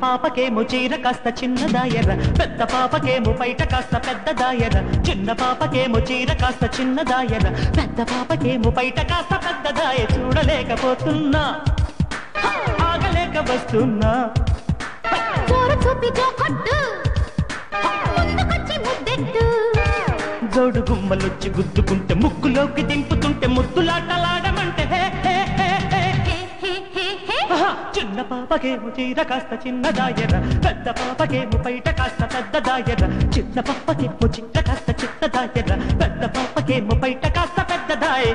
పాపకేమో చీర కాస్త చిన్నదాయర, పెద్ద పాపకేమో బయట కాస్త పెద్దదాయర. చిన్న పాపకేమో చీర కాస్త చిన్నదాయర, పెద్ద పాపకేమో బయట కాస్త పెద్దదాయ. చూడలేకపోతున్నా, ఆగలేక వస్తున్నా. జోడు గుమ్మలొచ్చి గుద్దుకుంటే, ముక్కులోకి దింపుతుంటే, ముద్దులాటలాడమంటే చిన్న పాపకేమో చీర కాస్త చిన్నదాయర, పెద్ద పాపకేమో బయట కాస్త పెద్దదాయర. చిన్న పాపకేమో చీర కాస్త చిన్నదాయర, పెద్ద పాపకేమో బయట కాస్త పెద్దదాయ.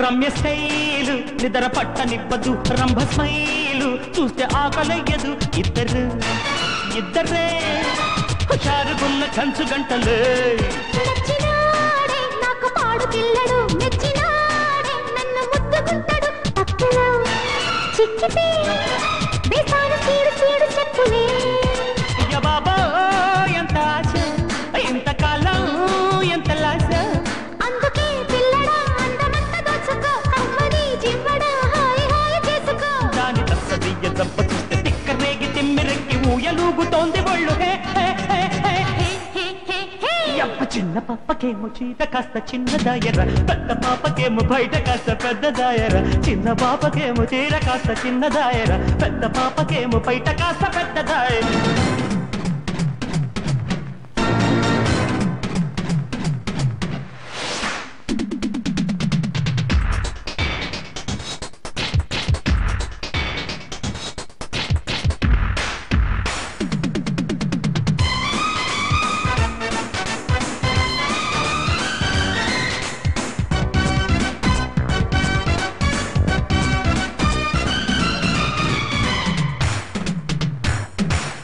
రమ్య స్టైలు నిద్ర పట్టనివ్వదు, రంభ స్మైలు చూస్తే ఆకలయ్యదు. ఇద్దరే హుషారుగున్న కంచు గంటలే. నాకు పాడు పిల్లడు మెచ్చినాడే, నన్ను ముద్దుకుంటాడు పక్కలో చిక్కితే బేసాను సీడు సీడు చెప్పులే. అయ్య బాబా ఎంత ఆశ, ఎంతకాలం ఎంత లాస. అందుకే పిల్లడా అందమంత దోచుకో, అమ్మని జివ్వడా హాయి హాయి చేసుకో. దాని తప్పదియ్య దెబ్బ చూస్తే తిక్క రేగి తిమ్మిరెక్కి ఊయలూగుతోంది ఒళ్ళు. చిన్న పాపకేమో చీర కాస్త చిన్నదాయర, పెద్ద పాపకేమో బయట కాస్త పెద్దదాయర. చిన్న పాపకేమో చీర కాస్త చిన్నదాయర, పెద్ద పాపకేమో బయట కాస్త పెద్దదాయ.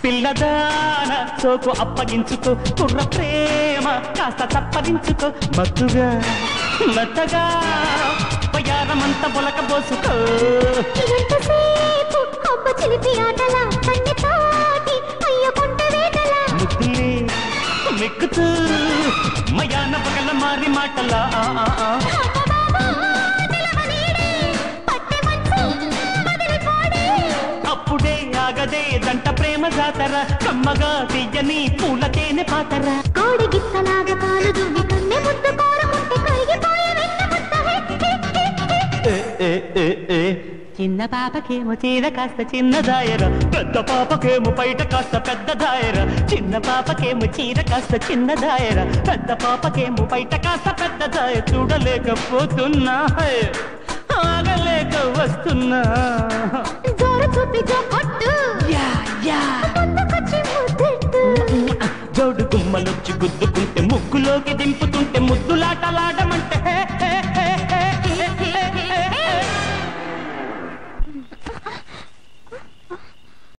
పిల్లదాన సోకు అప్పగించుకో, కుర్ర ప్రేమ కాస్త తప్పగించుకో. మత్తుగా మెత్తగా పయారమంత పొలక పోసుకో. ముద్దులే మెక్కుతూ మయాన పగల మారి మాటలా. అప్పుడే ఆగదే దంట ప్రేమ జాతర, కమ్మగా తీయని పూల తేనె పాతర. కోడి గిత్తలాగా కాలు దువ్వి కన్నె ముద్దు కోరకుంటే కరిగిపోయే వెన్న ముద్ద. చిన్న పాపకేమో చీర కాస్త చిన్నదాయర, పెద్ద పాపకేమో బయట కాస్త పెద్దదాయర. చిన్న పాపకేమో చీర కాస్త చిన్నదాయర, పెద్ద పాపకేమో బయట కాస్త పెద్దదాయ. చూడలేకపోతున్నా, ఆగలేక వస్తున్నా. జోడు గుమ్మలొచ్చి గుద్దుకుంటే, ముక్కులోకి దింపుతుంటే, ముద్దులాటలాడమంటే